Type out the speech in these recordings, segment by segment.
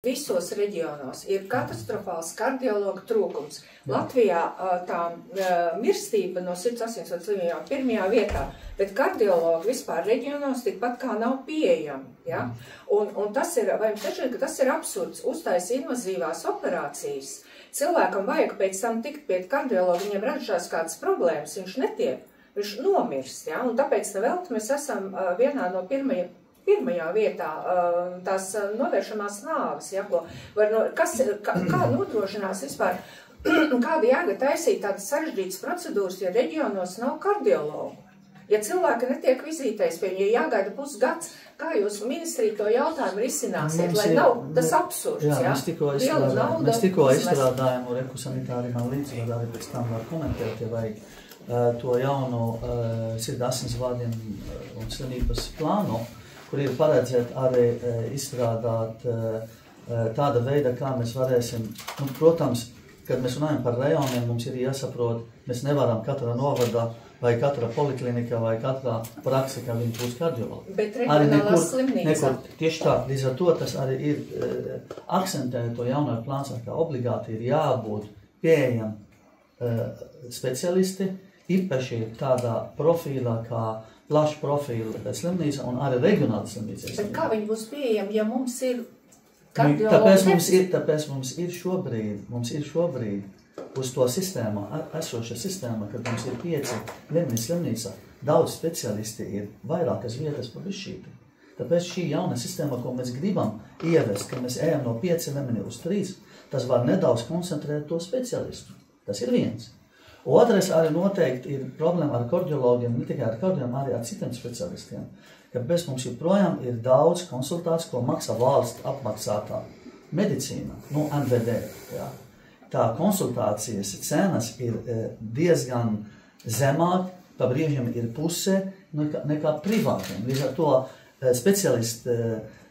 Visos reģionos ir katastrofāls kardiologa trūkums. Latvijā tā mirstība no sirds asinsvadu slimībām pirmajā vietā, bet kardiologi vispār reģionos tikpat kā nav pieejami. Ja? Un tas ir, vai jums nešķiet, ka tas ir absurds, uztaisa invazīvās operācijas. Cilvēkam vajag pēc tam tikt pie kardiologa, viņam radušās kādas problēmas, viņš netiek, viņš nomirst. Ja? Un tāpēc nevelti mēs esam vienā no pirmajā vietā tās novēršamās nāves, ja, kā nodrošinās vispār, kāda jēga taisīt tādas sarežģītas procedūras, ja reģionos nav kardiologu. Ja cilvēki netiek vizītēs pie viņiem, ja jāgaida pusgads, kā jūs ministrija to jautājumu risināsiet, lai nav tas absurds, ja? Mēs tikko izstrādājam un rekusanitārijā līdzvadā, arī pēc tam var komentēt, ja vajag to jaunu sirds asinsvadiem un slimības plānu, kur ir paredzēt arī izstrādāt tāda veida, kā mēs varēsim, protams, kad mēs runājam par rajoniem, mums ir jāsaprot, mēs nevaram katrā novadā vai katrā poliklinikā vai katrā praksē, kā viņi būs kardiologi. Bet reģionālās slimnīca. Tieši tā, līdz ar to tas arī ir akcentēt to jaunoju plānsā, kā obligāti ir jābūt pieejam specialisti, īpaši tādā profīlā, kā plaša profila slimnīca un arī reģionāla slimnīca. Bet kā viņi būs pieejami, ja mums ir kardiologi? Tāpēc mums ir šobrīd uz to sistēmu, esoša sistēma, kad mums ir 5 līmeņu slimnīca, daudz specialisti ir vairākas vietas pa bišķīti. Tāpēc šī jauna sistēma, ko mēs gribam ievest, ka mēs ejam no 5 līmeņu uz 3, tas var nedaudz koncentrēt to specialistu. Tas ir viens. Otrais arī noteikti ir problēma ar kardiologiem, ne tikai ar kardiologiem, arī ar citiem specialistiem. Kāpēc mums joprojām ir daudz konsultāciju, ko maksā valsts apmaksātā medicīna, NVD. Ja. Tā konsultācijas cenas ir diezgan zemāk, pa brīžiem ir puse nekā privātiem. Līdz ar to specialisti,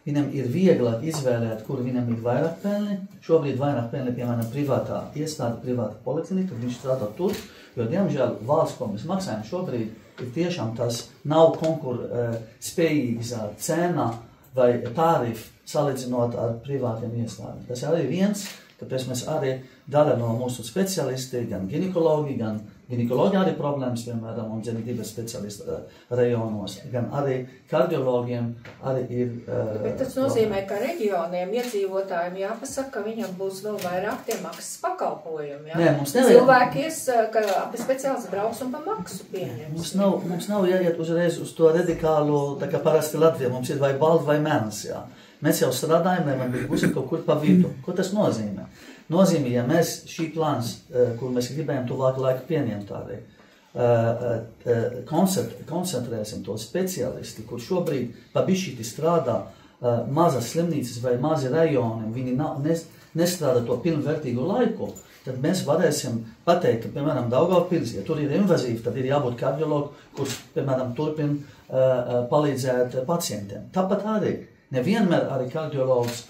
viņam ir vieglāk izvēlēt, kur viņam ir vairāk pelni. Šobrīd vairāk pelni, piemēram, privātā iestāde, privāta poliklinika, viņš strādā tur, jo, diemžēl, valsts, ko mēs maksājam šobrīd, ir tiešām tas nav konkurspējīgs cena vai tarifu salīdzinot ar privātiem iestādēm. Tas arī viens, tāpēc mēs arī daļa no mūsu specialisti, gan ginekologi, gan ginekologi arī problēmas, piemēram, un dzemdības specialisti rajonos, gan arī kardiologiem arī ir... Bet tas nozīmē, ka reģioniem iedzīvotājiem jāpasaka, ka viņam būs vēl vairāk tie maksas pakalpojumi, ja? Nē, mums nevajag... Cilvēki ka speciālists brauks un pa maksu pieņems. Mums nav jāiet uzreiz uz to radikālu, tā kā parasti Latvijā, mums ir vai balda vai mēnes, jā. Mēs jau strādājam, lai man būs kaut kur pa vidu. Ko tas nozīmē? Nozīmē, ja mēs šī plāns, kur mēs gribējam tuvāku laiku pieņemt arī, koncentrēsim to speciālisti, kur šobrīd pa bišķīti strādā mazas slimnīcas vai mazi rajoni, viņi nestrādā to pilnvērtīgu laiku, tad mēs varēsim pateikt, ka, piemēram, Daugavpils, ja tur ir invazīvi, tad ir jābūt kardiologu, kurš, piemēram, turpina palīdzēt pacientiem. Tāpat arī, nevienmēr arī kardiologs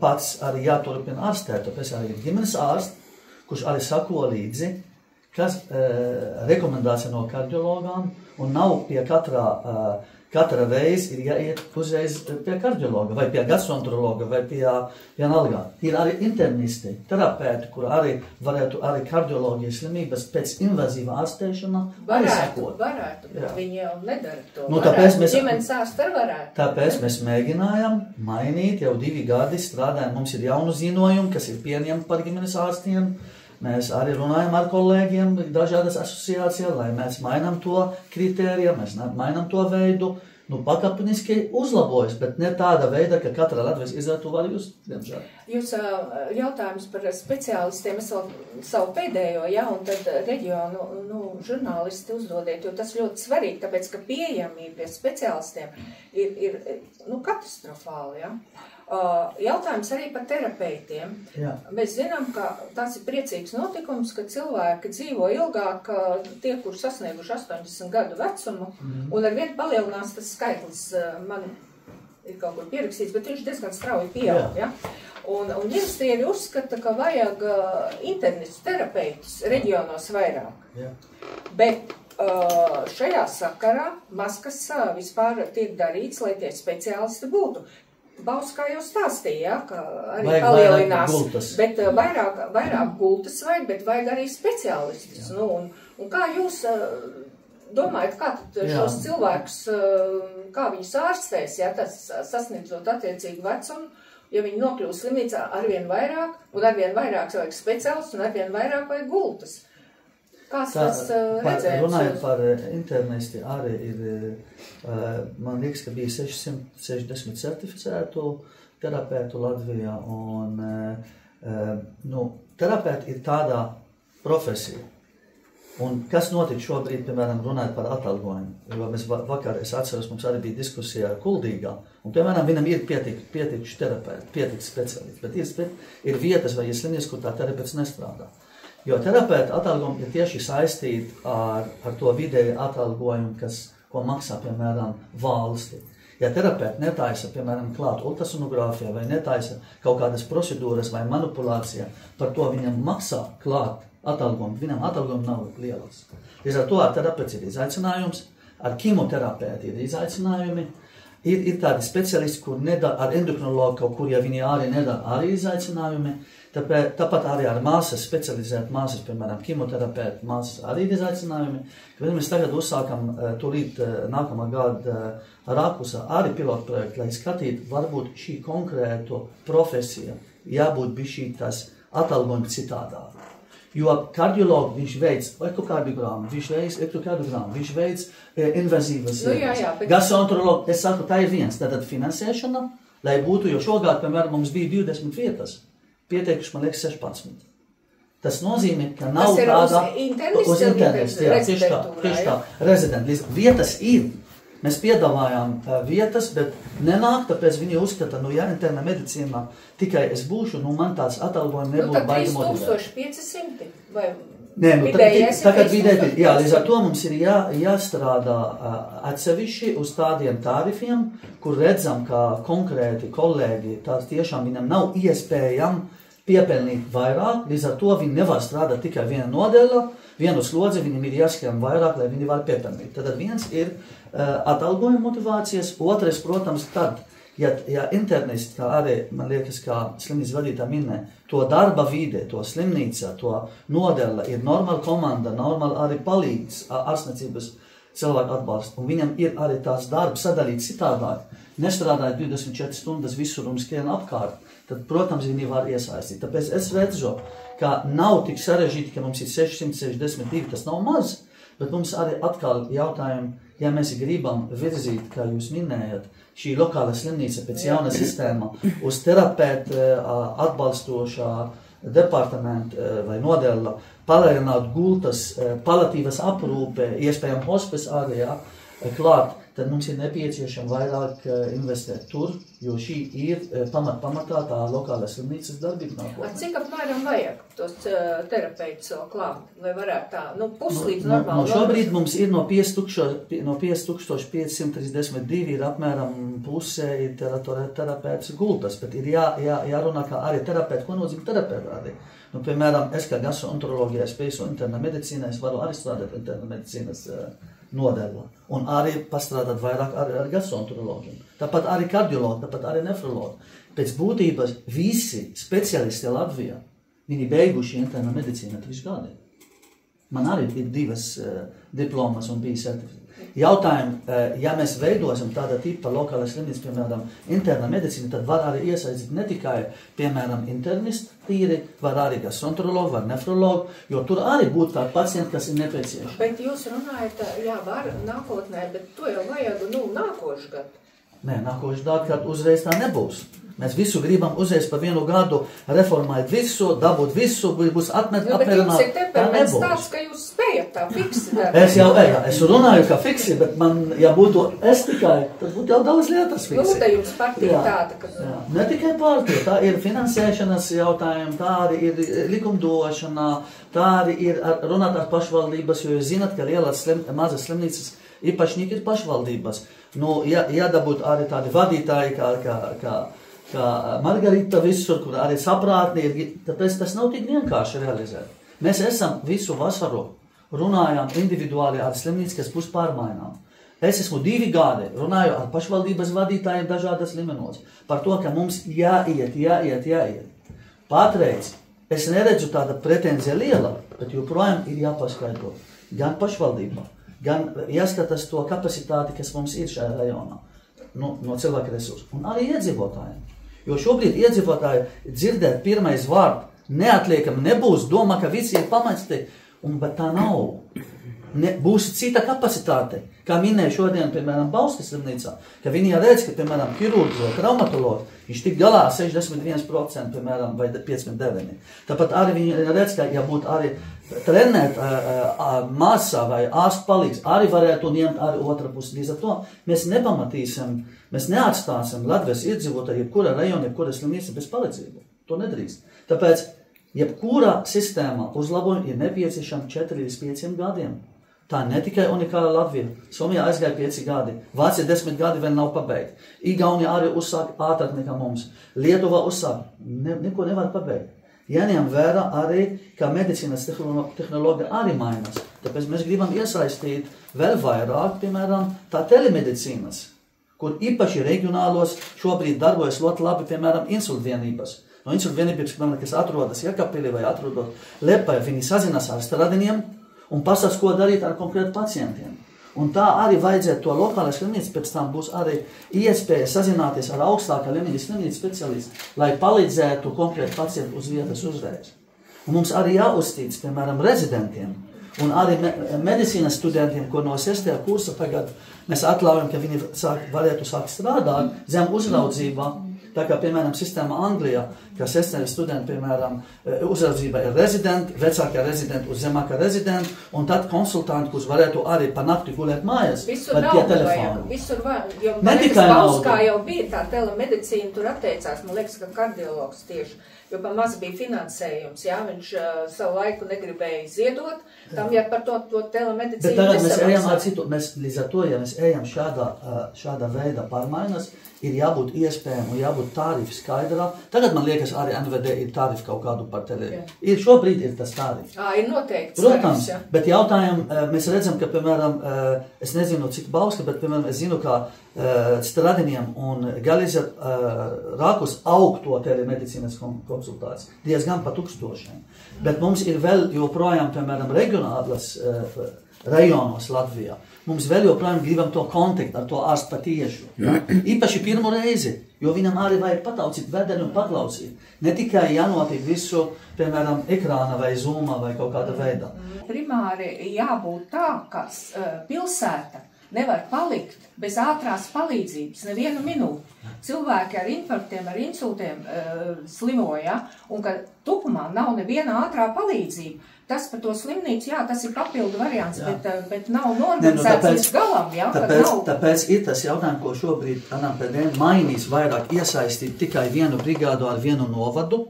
pats arī jāturpina ārstēt, tāpēc arī ir ģimenes ārsts, kurš arī sako līdzi, kas rekomendācija no kardiologām, un nav pie katra reize ir jāiet uzreiz pie kardiologa, vai pie gastroenterologa, vai pie vienalgā. Ir arī internisti, terapeiti, kur arī varētu arī kardiologijas slimības pēc invazīva ārstēšana arī sakot. Varētu, bet viņi jau nedara to. Ģimenes ārsti varētu. Tāpēc mēs mēģinājām mainīt, jau 2 gadi strādājam, mums ir jaunu ziņojumu, kas ir pieņemti par ģimenes ārstiem. Mēs arī runājam ar kolēģiem, dažādas asociācijas, lai mēs mainām to kritēriju, mēs mainām to veidu. Pakāpeniski uzlabojas, bet ne tāda veida, ka katra Latvijas izvērtu var jūs, diemžēl. Jūs jautājums par speciālistiem, es vēl savu pēdējo, ja, un tad reģionu žurnālisti uzdodiet, jo tas ļoti svarīgi, tāpēc, ka pieejamība pie speciālistiem ir katastrofāli, ja. Jautājums arī par terapeitiem. Jā. Mēs zinām, ka tas ir priecīgs notikums, ka cilvēki dzīvo ilgāk, tie, kur sasnieguši 80 gadu vecumu, un arvien palielinās tas skaitlis, man ir kaut kur pierakstīts, bet viņš diezgan strauji pieaug. Ja? Un ministrieri uzskata, ka vajag internetu terapeitus reģionos vairāk. Jā. Bet šajā sakarā maz kas vispār tiek darīts, lai tie speciālisti būtu. Baus, kā jau stāstīja, ka arī Vajag palielinās, gultas. bet vairāk gultas vajag, bet vajag arī speciālistus. Nu, un kā jūs domājat, kā tad šos cilvēkus, kā viņus ārstēs, ja tas sasniedzot attiecīgu vecumu, ja viņi nokļūst slimnīcā arvien vairāk, un arvien vairāk vajag speciālistus, un arvien vairāk vajag gultas. Kāds tas redzējums? Runājot par internisti, arī ir, man liekas, ka bija 660 certificētu terapētu Latvijā, un terapēti ir tādā profesija. Un kas notika šobrīd, piemēram, runājot par atalgojumu, jo mēs vakar, es atceros, mums arī bija diskusija Kuldīgā, un, piemēram, viņam ir pietikuši terapeiti, pietikuši speciālisti, bet ir vietas vai ir slimnīcas, kur tā terapeits nestrādā. Jo terapeita atalgojumi ir tieši saistīti ar to vidēju atalgojumu, ko maksā, piemēram, valsti. Ja terapeiti netaisa, piemēram, klāt ultrasonogrāfijā vai netaisa kaut kādas procedūras vai manipulācija, par to viņam maksā klāt atalgojumu. Viņam atalgojumi nav lielas. Līdz ar to ar terapeits ir izaicinājums, ar kimoterapeiti ir izaicinājumi. Ir tādi speciālisti, kur ar endokrinologu kaut kur, ja viņi arī nedara arī izaicinājumi. Tāpat arī ar māsas, specializēt māsas, piemēram, kimoterapeiti, māsas arī ir izaicinājumi. Kad mēs tagad uzsākam tūlīt nākamā gada Rakusā arī pilotu projektu, lai skatītu, varbūt šī konkrēto profesija jābūt bišķī tas atalgojumi citādāk. Jo kardiologu viņš veids ekokardiogrammu, viņš veids elektrokardiogrammu, viņš veids invazīvas gastroenterologu. Es saku, tā ir viens. Tātad finansēšana, lai būtu, jo šogad, piemēram, mums bija 20 vietas. Pieteikuši, man liekas, 16. Tas nozīmē, ka nav tāda uz internetu, tieši tā, rezidenti. Vietas ir. Mēs piedāvājām vietas, bet nenāk, tāpēc viņi uzskata, ja interna medicīnā tikai es būšu, man tāds atalgojumi nebūtu baigi motivēt. 3500 vai tagad vidēji, jā, līdz ar to mums ir jāstrādā atsevišķi uz tādiem tarifiem, kur redzam, ka konkrēti kolēģi, tās tiešām viņam nav iespējami piepelnīt vairāk, līdz ar to viņi nevar strādāt tikai viena nodeļa, vienu slodzi, viņam ir jāskrien vairāk, lai viņi var piepelnīt. Tad viens ir atalgojuma motivācijas, otrais, protams, tad, ja internists, kā arī, man liekas, kā slimnīcas vadītā minē, to darba vide, to slimnīca, to nodeļa ir normāla komanda, normāli arī palīdz ārstniecības cilvēku atbalstu, un viņam ir arī tās darbs sadalīt citādāk, nestrādājot 24 stundas visur un skrien apkārt, tad, protams, viņi var iesaistīt. Tāpēc es redzu, ka nav tik sarežģīti, ka mums ir 662, tas nav maz, bet mums arī atkal jautājumi, ja mēs gribam virzīt, kā jūs minējat, šī lokāla slimnīca pēc jauna sistēma uz terapētu atbalstošā departamenta vai nodeļa, palielināt gultas, palatīvas aprūpe, iespējami hospice arī klāt, tad mums ir nepieciešama vairāk investēt tur, jo šī ir pamatā tā lokālā slimnīcas darbība nākotnē. Cik apmēram vajag tos terapeitus vēl klāt, lai varētu tā, puslīdz normāli? Šobrīd mums ir no 5532 ir apmēram pusē ir terapeitas gultas, bet ir jārunā, kā arī terapeiti, ko nozīmē terapeiti arī. Piemēram, es kā gastroenteroloģijā spēju interna medicīnā, es varu arī strādāt interna medicīnas nodeļā. Un arī pastrādāt vairāk ar gastroenterologiem. Tāpat arī kardiologi, tāpat arī nefrologi. Pēc būtības visi speciālisti Latvijā, viņi beiguši interna medicīnu 3 gadi. Man arī ir 2 diplomas un bija certifikāti. Jautājumi, ja mēs veidosim tāda tipa lokāla slimnīca, piemēram, interna medicīna, tad var arī iesaistīt ne tikai, piemēram, internisti tīri, var arī gastroenterologi, var nefrologi, jo tur arī būtu tādi pacienti, kas ir nepieciešami. Bet jūs runājat, jā, var nākotnē, bet to jau vajag, nākošu gadu. Nē, nākošu gadu uzreiz tā nebūs. Mēs visu gribam uzreiz pa 1 gadu reformēt visu, dabūt visu, būs apmierināt. Bet jums ir temperaments tāds, ka jūs spējat tā fiksi darīt. Es runāju, ka fiksi, bet man, ja būtu es tikai, tad būtu jau daudz lietas fiksi. Tā jums partija tāda, ka... Jā. Ne tikai partija, tā ir finansēšanas jautājumi, tā arī ir likumdošana, tā arī ir runāt ar pašvaldības, jo jūs zināt, ka lielas mazas slimnīcas īpašnieki ir pašvaldības. Jādabūt arī tādi vadītāji, kā Margarita visur, kur arī saprātni ir, tāpēc tas nav tik vienkārši realizēt. Mēs esam visu vasaru runājām individuāli ar slimnīcu, kas būs pārmainām. Es esmu 2 gadi, runāju ar pašvaldības vadītājiem dažādas līmenos par to, ka mums jāiet. Patreiz es neredzu tāda pretenzija liela, bet joprojām ir jāpaskaidro gan pašvaldībā, gan jāskatās to kapacitāti, kas mums ir šajā rajonā, no cilvēka resursu, un arī iedzīvotājiem. Jo šobrīd iedzīvotāji dzirdēt pirmais vārds neatliekami nebūs, domā, ka visi ir pamesti, bet tā nav. Būs cita kapacitāte, kā minēja šodien, piemēram, Bauskas slimnīcā, ka viņi redz, ka, piemēram, ķirurgu vai traumatologu, viņš tik galā 61%, piemēram, vai 59%. Tāpat arī viņi redz, ka, ja būtu arī trenēt māsā vai ārstu palīgs, arī varētu ņemt arī otra pusi. Līdz ar to mēs nepamatīsim, mēs neatstāsim Latvijas iedzīvotāju, jebkura rajona, jebkura slimnīca bez palīdzību. To nedrīkst. Tāpēc, jebkura sistēma uzlabojuma ir nepieciešama 4 līdz 5 gadiem. Tā ne tikai unikāla Latvija. Somijā aizgāja 5 gadi. Vācija 10 gadi vēl nav pabeigta. Igaunija arī uzsāk ātrāk nekā mums. Lietuva uzsāk. Neko nevar pabeigt. Jāņem vērā arī, ka medicīnas tehnoloģija arī mainās. Tāpēc mēs gribam iesaistīt vēl vairāk, piemēram, tā telemedicīnas, kur īpaši reģionālos šobrīd darbojas ļoti labi, piemēram, insultvienības. No insultvienības, kas atrodas Jēkabpilī vai atrodas Liepājā, viņi sazinās ar strādniekiem un pasaka, ko darīt ar konkrētu pacientiem. Un tā arī vajadzētu to lokālai slimnīca, pēc tam būs arī iespēja sazināties ar augstākā līmeņa slimnīcas speciālistu, lai palīdzētu konkrētu pacientu uz vietas uzreiz. Un mums arī jāuztīc, piemēram, rezidentiem un arī medicīnas studentiem, ko no 6. kursa tagad mēs atļaujam, ka viņi varētu sākt strādāt zem uzraudzībā. Tā kā, piemēram, sistēma Anglijā, ka 6. studenti, piemēram, uzraudzība ir rezidenti, vecākā rezidenti uz zemākā rezidenti, un tad konsultanti, kurš varētu arī pa nakti gulēt mājās, vai pie telefona. Visur vajag, jo Bauskā jau bija tā telemedicīna, tur atteicās, man liekas, ka kardiologs tieši, jo pa maz bija finansējums, jā, viņš savu laiku negribēja ziedot, tam ja par to telemedicīnu. Bet tagad mēs ejam ar citu, līdz ar to, ja mēs ejam šādā veida pārmaiņas, ir jābūt iespējām un jābūt tārifi skaidrā. Tagad man liekas, arī NVD ir tārifi kaut kādu par telefonu. Šobrīd ir tas tārifi. Ir noteikti. Protams, bet jautājumu mēs redzam, ka, piemēram, es nezinu, cik Bauska, bet, piemēram, es zinu, ka Stradiniem un Galizē Rākus aug to telemedicīnas konsultāciju. Diezgan pa 1000. Bet mums ir vēl joprojām, piemēram, reģionālas rajonos Latvijā. Mums vēl joprojām gribam to kontaktu ar to ārstu patiešu. Īpaši pirmo reizi, jo viņam arī vajag pataucīt vedeni un paklausīt. Ne tikai jānotiek visu, piemēram, ekrāna vai zoomā vai kaut kāda veidā. Primāri jābūt tā, ka pilsēta nevar palikt bez ātrās palīdzības nevienu minūti. Cilvēki ar infarktiem, ar insultiem slimoja, un ka tupumā nav neviena ātrā palīdzība. Tas par to slimnīcu, jā, tas ir papildu variants, bet nav norganizēts līdz galam, jā. Tāpēc ir tas jautājums, ko šobrīd NPD mainīs vairāk iesaistīt tikai vienu brigādu ar vienu novadu,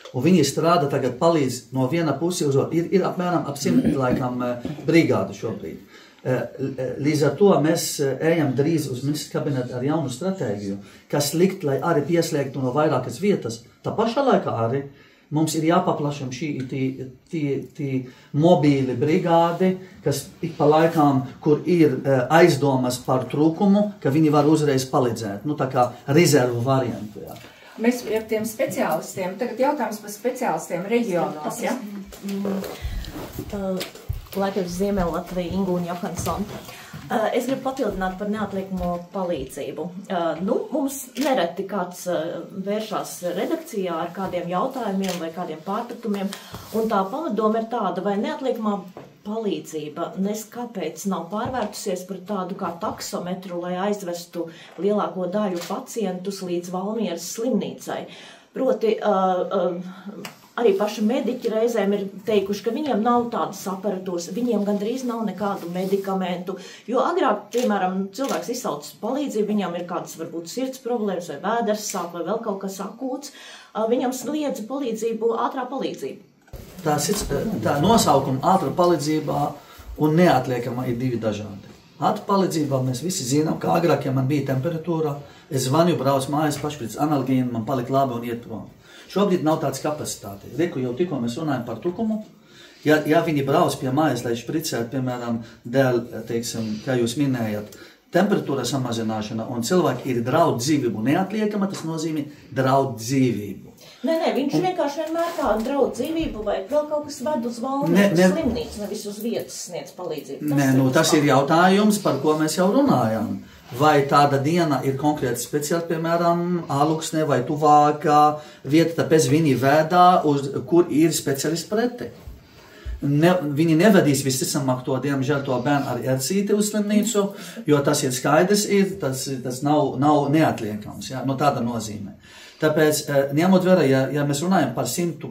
un viņi strādā tagad palīdz no viena pusi uz otru. Ir apmēram ap 100 laikam brigādu šobrīd. Līdz ar to mēs ejam drīz uz ministra kabinetu ar jaunu stratēģiju, kas likt, lai arī pieslēgtu no vairākas vietas. Tā pašā laikā arī mums ir jāpaplašam šī mobīli brigādi, kas ik pa laikām, kur ir aizdomas par trūkumu, ka viņi var uzreiz palīdzēt. Tā kā rezervu variantu, jā. Mēs ar tiem speciālistiem, tagad jautājums par speciālistiem reģionos, jā? Latvijas Ziemeļlatvija Ingūna Johansson. Es gribu papildināt par neatliekamo palīdzību. Mums nereti kāds vēršās redakcijā ar kādiem jautājumiem vai kādiem pārpratumiem, un tā pamatdoma ir tāda, vai neatliekamā palīdzība nes kāpēc nav pārvērtusies par tādu kā taksometru, lai aizvestu lielāko daļu pacientus līdz Valmieras slimnīcai. Proti, arī paši mediķi reizēm ir teikuši, ka viņiem nav tādas aparatūras, viņiem gandrīz nav nekādu medikamentu, jo agrāk, piemēram, cilvēks izsauc palīdzību, viņam ir kādas varbūt sirds problēmas vai vēders sāp vai vēl kaut kas akūts, viņam sniedz palīdzību, ātrā palīdzība. Tā nosaukuma ātrā palīdzībā un neatliekamā ir divi dažādi. Ātrā palīdzībā mēs visi zinām, ka agrāk, ja man bija temperatūra, es zvanīju, braucu mājās pašprīc analgīnu, man palika labi un iet prom. Šobrīd nav tāds kapacitāte. Reku jau tikko mēs runājam par tukumu. Ja viņi brauc pie mājas, lai špricētu, piemēram, dēļ, teiksim, kā jūs minējat, temperatūra samazināšana un cilvēki ir draud dzīvību neatliekama, tas nozīmē draud dzīvību. Nē, viņš vienkārši vienmēr kā draud dzīvību vai vēl kaut kas ved uz Valmieras slimnīcu, nevis uz vietas sniedz palīdzību. Tas ir jautājums, par ko mēs jau runājam. Vai tāda diena ir konkrēti speciāli, piemēram, Āluksnē vai tuvākā vieta, tāpēc viņi vēdā, kur ir speciālisti preti. Viņi nevedīs visticamāk to, diemžēl, to bērnu ar ercīti uz slimnīcu, jo tas ir skaidrs, tas nav neatliekams, ja, no tāda nozīmē. Tāpēc, ņemot vērā, ja mēs runājam par 100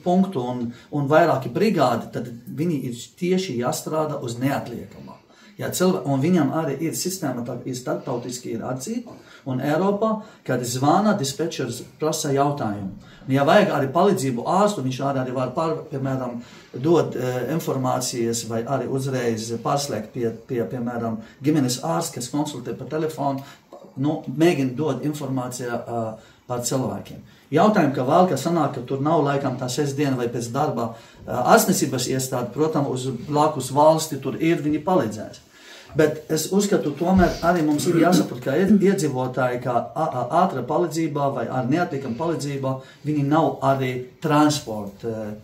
punktu un vairāki brigādi, tad viņi ir tieši jāstrādā uz neatliekamā. Ja un viņam arī ir sistēma, tā ir starptautiski ir atzīta, un Eiropā, kad zvana dispečers prasa jautājumu. Ja vajag arī palīdzību ārstu, viņš arī var, piemēram, dod informācijas vai arī uzreiz pārslēgt pie piemēram, ģimenes ārsts, kas konsultē pa telefonu, mēģina dod informāciju par cilvēkiem. Jautājumi, ka vēl, ka sanāk, ka tur nav laikam tā 6 diena vai pēc darba ārstniecības iestāde, protams, uz blakus valsti tur ir, viņi palīdzēs. Bet es uzskatu, tomēr arī mums ir jāsaprot, ka iedzīvotāji, kā ātra palīdzībā vai ar neatliekam palīdzībā, viņi nav arī transporta,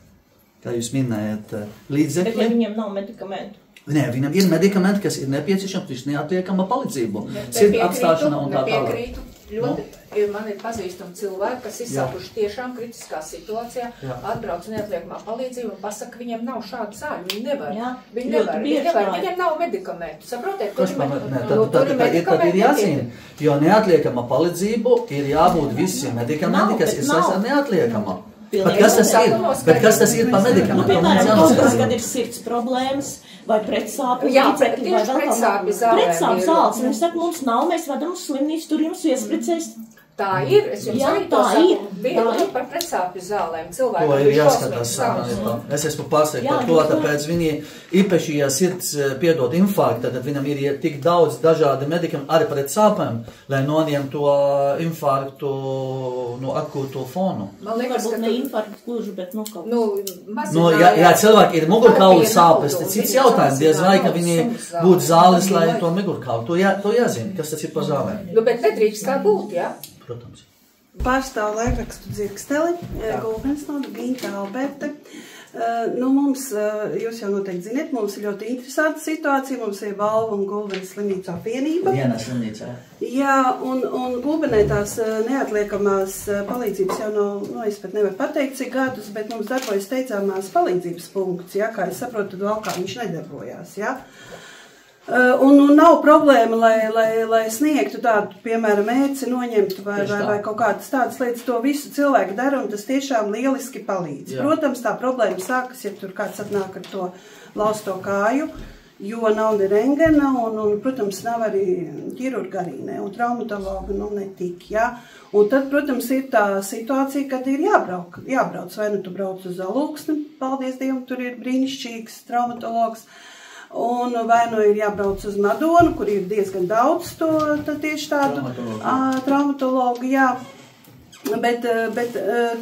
kā jūs minējat, līdzekļi. Bet ja viņiem nav medikamentu? Nē, viņam ir medikamenti, kas ir nepieciešams, viņš neatliekama palīdzību. Sirds apstāšana un tā tālāk. Ļoti, man ir pazīstami cilvēki, kas izsākuši tiešām kritiskā situācijā, atbrauc neatliekamā palīdzību un pasaka, viņiem nav šādu zāļu, viņi nevar. Viņiem nav medikamentu. Saprotiet, tad ir jāzina, jo neatliekama palīdzību ir jābūt visi medikamenti, kas ir saistā neatliekama. Bet kas tas ir pa medikamentu? Piemēram, kad ir sirds problēmas vai pretsāpju līdzekļi vai vēl pretsāpju zāles. Viņi saka, mums nav, mēs vedam uz slimnīcu, tur jums iespricēs. Tā ir, es jums arī to saku, bija par pretsāpju zālēm. To ir jāskatās sākumā. Es esmu pārsteigts par to, tāpēc viņi īpaši, ja sirds piedod infarktu, tad viņam ir tik daudz dažādi medikamenti arī pret sāpēm, lai noņem to infarktu no akūto fonu. Man liekas, ka ne infarkts gluži, bet kaut ja cilvēki ir mugurkaulu sāpes, tad cits jautājums, diez vai, ka viņi būtu zāles, lai to mugurkaulu. To jāzina, kas tas ir par zālēm. Bet nedrīkst tā būt, jā? Protams. Pārstāvu laikrakstu Dzirksteli, Gulbensnoda, Ginta Alberte. Mums, jūs jau noteikti ziniet, mums ir ļoti interesanta situācija. Mums ir Valva un Gulbenes slimnīcu apvienība. Viena slimnīca. Jā, un Gulbenē tās neatliekamās palīdzības jau es pat nevaru pateikt, cik gadus, bet mums darbojas steidzamās palīdzības punkts, ja, kā es saprotu, tad Valkā viņš nedarbojās, ja. Un nav problēma, lai sniegtu tādu, piemēram, ēci noņemtu vai kaut kādas tādas lietas, to visu cilvēki dara, un tas tiešām lieliski palīdz. Jā. Protams, tā problēma sākas, ja tur kāds atnāk ar to lausto kāju, jo nav ne rengena, un protams, nav arī ķirurga arī, ne, un traumatologa, netik, jā. Un tad, protams, ir tā situācija, kad ir jābrauc, vai tu brauc uz Alūksni, paldies Dievam, tur ir brīnišķīgs traumatologs, un vai ir jābrauc uz Madonu, kur ir diezgan daudz tieši tādu traumatologu, jā. Bet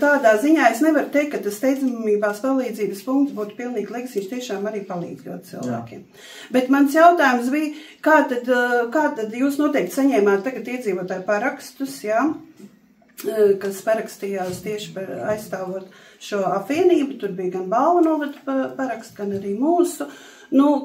tādā ziņā es nevaru teikt, ka tas steidzamībās palīdzības punkts būtu pilnīgi liekas, viņš tiešām arī palīdz ļoti cilvēkiem. Jā. Bet mans jautājums bija, kā tad jūs noteikti saņēmāt tagad iedzīvotāju parakstus, jā, kas parakstījās tieši par aizstāvot šo apvienību, tur bija gan Balvu novada paraksts, gan arī mūsu.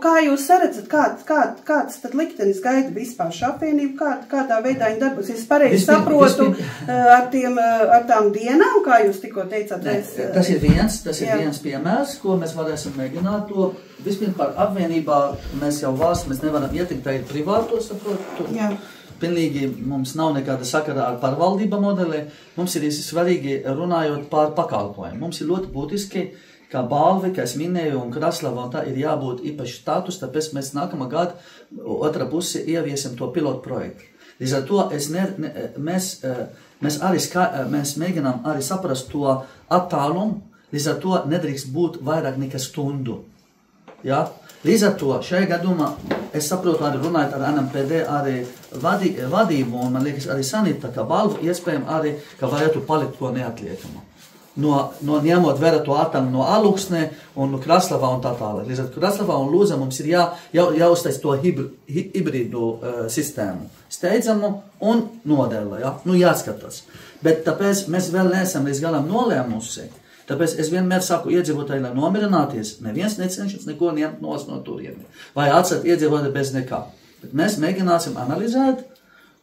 Kā jūs saredzat, kāds tad liktenis gaida vispār šo apvienību, kādā veidā viņi darbos? Es pareizi saprotu ar tām dienām, kā jūs tikko teicāt. Tas ir viens piemērs, ko mēs varēsim mēģināt to. Vispirms par apvienībā mēs jau valsts, mēs nevaram ietikt, tā ir privāto, saprotu. Jā. Pilnīgi mums nav nekāda sakara ar pārvaldība modeli. Mums ir svarīgi runājot par pakalpojumu. Mums ir ļoti būtiski, kā Balvi, kā es minēju, un Kraslava, un tā ir jābūt īpaši status, tāpēc mēs nākamā gada otrā pusi ieviesim to pilotu projektu. Līdz ar to mēs mēģinām arī saprast to attālumu, līdz ar to nedrīkst būt vairāk nekā stundu. Ja? Līdz ar to šajā gadījumā es saprotu arī runājot ar NMPD arī vadību, un man liekas arī Sanita, ka Balvu iespējami arī, ka varētu palikt to neatliekama. ņemot vērā to atomu no Aluksnē un Kraslavā un tā tālāk. Līdz ar Kraslavā un Lūzā mums ir jāuztais to hibrīdu sistēmu. Steidzamu un nodēlē, ja? Jāskatās. Bet tāpēc mēs vēl neesam līdz galam nolēmusi. Tāpēc es vienmēr saku iedzīvotāji, lai nomierināties, neviens necenšas neko ņemt no turieni. Vai atstāt iedzīvotāji bez nekā. Bet mēs mēģināsim analizēt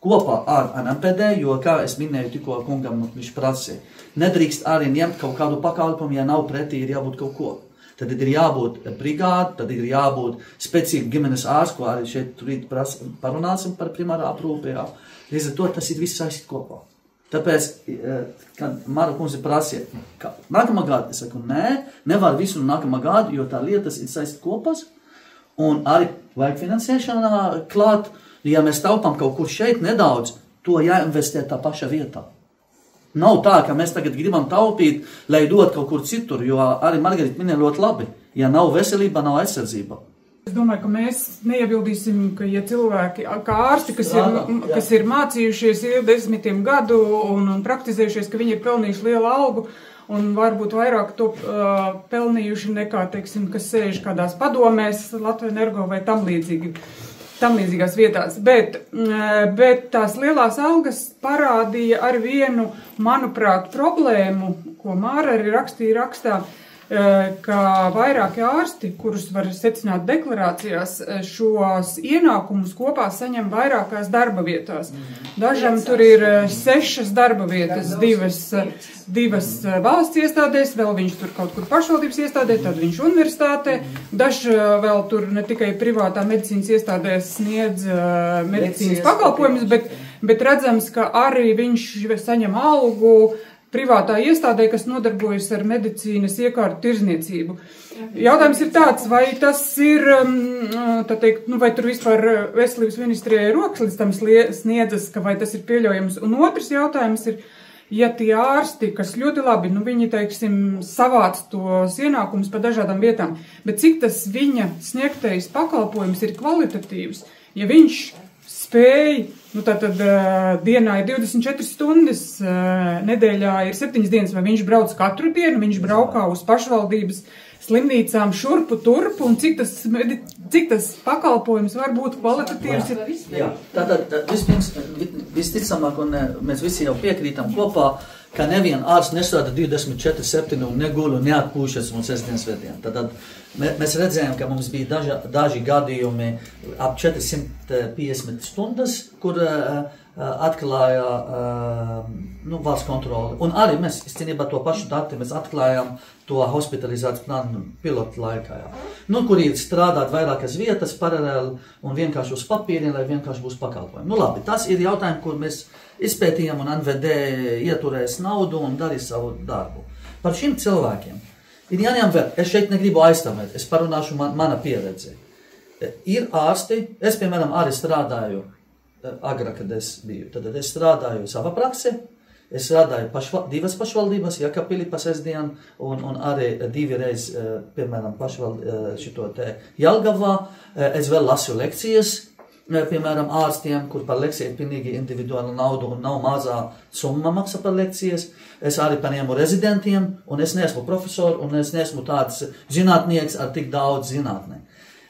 kopā ar NMPD, jo, kā es minēju tikko kungam, viņš prasīja, nedrīkst arī ņemt kaut kādu pakalpumu, ja nav pretī, ir jābūt kaut ko. Tad ir jābūt brigādi, tad ir jābūt specīvi ģimenes ārsts, ko arī šeit turīt parunāsim par primārā aprūpē. Līdz ar to tas ir viss saistīt kopā. Tāpēc, kad Mara kundze prasīja, ka nākamā gada, es saku, nevar visu nākamā gada, jo tā lietas ir saistīt kopās, un arī vajag finansēšanā klāt. Ja mēs taupām kaut kur šeit nedaudz, to jāinvestē tā paša vietā. Nav tā, ka mēs tagad gribam taupīt, lai dot kaut kur citur, jo arī Margarita minēja ļoti labi. Ja nav veselība, nav aizsardzība. Es domāju, ka mēs neiebildīsim, ka ja cilvēki, kā ārsti, kas ir mācījušies 10 gadu un praktizējušies, ka viņi ir pelnījuši lielu algu un varbūt vairāk to pelnījuši nekā, teiksim, kas sēž kādās padomēs, Latvijas Energo vai tam līdzīgās vietās, bet tās lielās algas parādīja ar vienu, manuprāt, problēmu, ko Māra arī rakstā, ka vairāki ārsti, kurus var secināt deklarācijās, šos ienākumus kopā saņem vairākās darba vietās. Dažam tur ir 6 darba vietas, 2 valsts iestādēs, vēl viņš tur kaut kur pašvaldības iestādē, tad viņš universitātē, daži vēl tur ne tikai privātā medicīnas iestādēs sniedz medicīnas pakalpojumus, bet redzams, ka arī viņš saņem algu privātā iestādē, kas nodarbojas ar medicīnas iekārtu tirzniecību. Jautājums ir tāds, vai tas ir, tā teikt, vai tur vispār veselības ministrijai rokas līdz tam sniedzas, ka vai tas ir pieļaujams. Un otrs jautājums ir, ja tie ārsti, kas ļoti labi, viņi, teiksim, savāc tos ienākumus pa dažādām vietām, bet cik tas viņa sniegtais pakalpojums ir kvalitatīvs, ja viņš spēj, tātad dienā ir 24 stundas, nedēļā ir 7 dienas, vai viņš brauc katru dienu, viņš braukā uz pašvaldības slimnīcām šurpu turpu, un cik tas pakalpojums var būt kvalitatīvs. Jā, tātad visticamāk, un mēs visi jau piekrītam kopā, ka neviena ārsts nestrādā 24/7 un negul un neatpūšas un sestdienas svētdien. Tad mēs redzējām, ka mums bija daži gadījumi ap 450 stundas, kur atklāja valsts kontroli. Un arī mēs, īstenībā to pašu dati, mēs atklājām to hospitalizācijas plānu pilotu laikā. Kur ir strādāt vairākas vietas paralēli un vienkārši uz papīriem, lai vienkārši būs pakalpojumi. Labi, tas ir jautājumi, kur mēs izpētījām un NVD ieturēs naudu un darīs savu darbu. Par šiem cilvēkiem ir jāņem vērā. Es šeit negribu aizstāvēt, es parunāšu mana pieredze. Ir ārsti, es, piemēram, arī strādāju agrāk, kad es biju. Tad es strādāju savā praksē, es strādāju 2 pašvaldības, Jēkabpilī pa sestdienu un arī 2 reiz, piemēram, šito te Jelgavā. Es vēl lasu lekcijas, piemēram, ārstiem, kur par lekciju ir pilnīgi individuāla nauda un nav mazā summa maksa par lekcijas. Es arī paņēmu rezidentiem, un es neesmu profesori, un es neesmu tāds zinātnieks ar tik daudz zinātnē.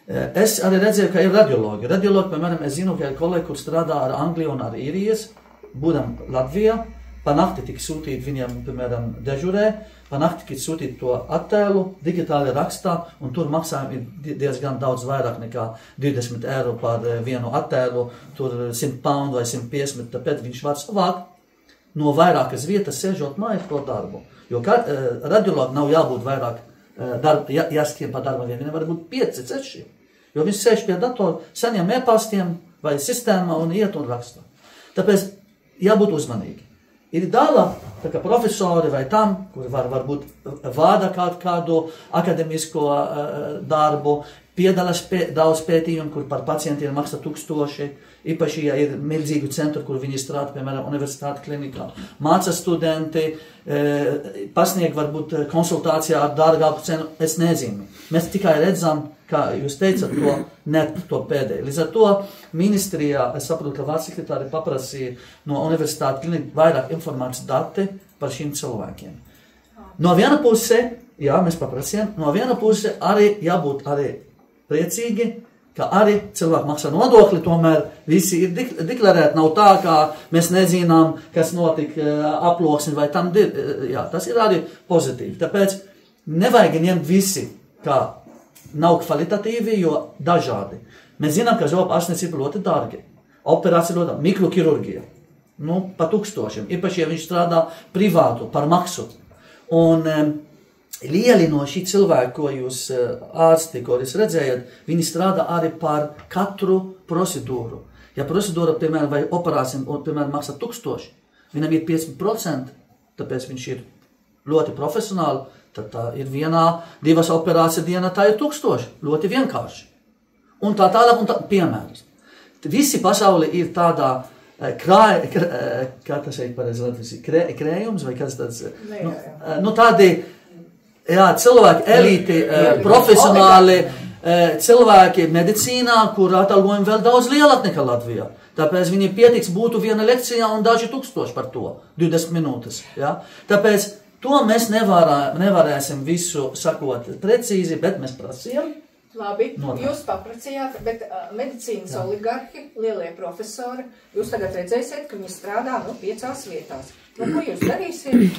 Es arī redzēju, ka ir radiologi. Radiologi, piemēram, es zinu, ka ir kolēģi, kur strādā ar Angliju un ar Īrijas, būdam Latvijā, pa nakti tika sūtīt viņiem, piemēram, dežurē, pa nakti tika sūtīt to attēlu, digitāli rakstā, un tur maksājumi ir diezgan daudz vairāk nekā 20 eiro par vienu attēlu, tur 100 poundu vai 150, tāpēc viņš var savākt no vairākas vietas, sēžot mājās to darbu. Jo radiologi nav jābūt vairāk jāstiem pa darba vieniem, var būt 5, 6. Jo viņš sēž pie datora, saņem e-pastiem vai sistēmā un iet un raksta. Tāpēc jābūt uzmanīgi. Ir dala, tā kā profesori vai tam, kuri varbūt vada kādu akademisko darbu, piedalās daudz pētījumu, kur par pacientiem maksā 1000, īpaši, ja ir milzīgu centru, kur viņi strādā, piemēram, universitāte klinikā. Māca studenti, pasniegt varbūt konsultācijā ar dārgāku cenu, es nezinu. Mēs tikai redzam, kā jūs teicat, to pēdējo. Līdz ar to ministrijā, es saprotu, ka valsts sekretāri paprasīja no universitātes klinika vairāk informācijas dati par šiem cilvēkiem. no viena puse, jā, mēs paprasījām, no viena puse arī jābūt arī priecīgi, ka arī cilvēki maksā nodokli, tomēr visi ir deklarēti, nav tā, kā mēs nezinām, kas notika aploksni vai tam, jā, tas ir arī pozitīvi. Tāpēc nevajag ņemt visi, kā nav kvalitatīvi, jo dažādi. Mēs zinām, ka zobu ārstniecība ir ļoti dārgi. Operācija ļoti dārga, mikroķirurģija, pa 1000, īpaši, ja viņš strādā privātu, par maksu. Un lieli no šī cilvēka, ko jūs ārsti, ko jūs redzējat, viņi strādā arī par katru procedūru. Ja procedūra, piemēram, vai operācija, piemēram, maksā 1000, viņam ir 5%, tāpēc viņš ir ļoti profesionāli, tad tā ir 1-2 operācija dienā, tā ir 1000, ļoti vienkārši. Un tā tālāk, un tā, piemērs. Visi pasauli ir tādā kā tas ir pareizi latviešu, krējums vai kas tāds, tādi, jā, cilvēki, elīti, profesionāli cilvēki medicīnā, kur atalgojumi vēl daudz lielāk nekā Latvijā. Tāpēc viņi pietiks būtu viena lekcijā un daži 1000 par to, 20 minūtes. Ja? Tāpēc to mēs nevarēsim visu sakot precīzi, bet mēs prasījām. Labi, jūs papracījāt, bet medicīnas oligarhi, lielie profesori, jūs tagad redzēsiet, ka viņi strādā 5 vietās. Ko jūs darīsiet?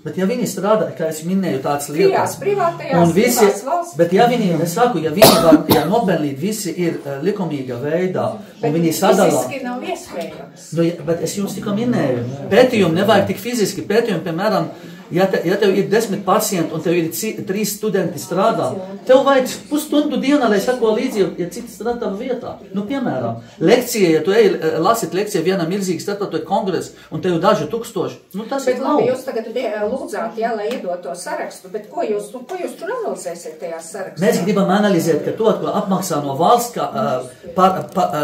Bet ja viņi strādā, kā es minēju, tāds lietas, privātajās valsts. Bet ja viņi, es saku, ja viņi var, ja nopelnīt, visi ir likumīga veidā, un viņi sadalā. Bet fiziski nav iespējams. Bet es jums tikko minēju, pētījumi nevajag tik fiziski, pētījumi, piemēram, ja tev ir 10 pacienti un tev ir 3 studenti strādā, tev vajag pusstundu dienā, lai sako līdzi, ja citi strādā vietā. Piemēram, lekcija, ja tu lasit lekciju vienam milzīgi starptautisku kongresu un tev daži 1000, tas ir nav. Bet labi, jūs tagad lūdzāt, jā, lai iedot to sarakstu, bet ko jūs tur analizēsiet tajā sarakstā? Mēs gribam analizēt, ka to, ko apmaksā no valsts,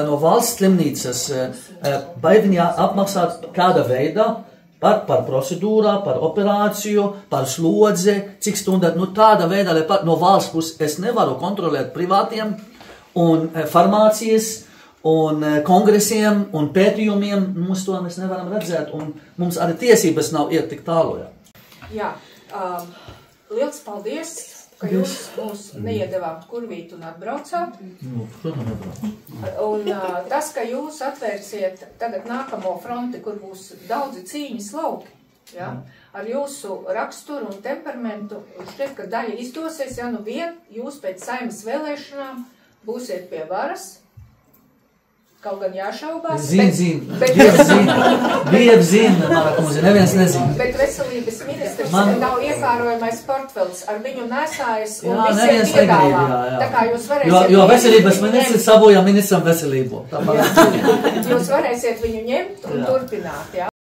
no valsts slimnīcas, vai viņi apmaksā kāda veidā, par procedūrā, par operāciju, par slodzi, cik stundā, tāda veidā, lai no valsts puses es nevaru kontrolēt privātiem un farmācijas un kongresiem un pētījumiem, mums to mēs nevaram redzēt, un mums arī tiesības nav iet tik tālu. Jā, liels paldies, ka jūs mūs neiedevāt kurvīt un atbraucāt. Un tas, ka jūs atvērsiet tagad nākamo fronti, kur būs daudzi cīņas lauki, ja, ar jūsu raksturu un temperamentu, šķiet, ka daļa izdosies, ja jūs pēc Saeimas vēlēšanām būsiet pie varas, kaut gan jāšaubās. Dievs zina, Marakumzi, neviens nezina. Bet veselības ministrs nav ievērojamais portfels, ar viņu nesājas un visiem piedāvā. Tā kā jūs varēsiet... Jo veselības ministrs sabojā ministram veselību. Jūs varēsiet viņu ņemt un turpināt, jā?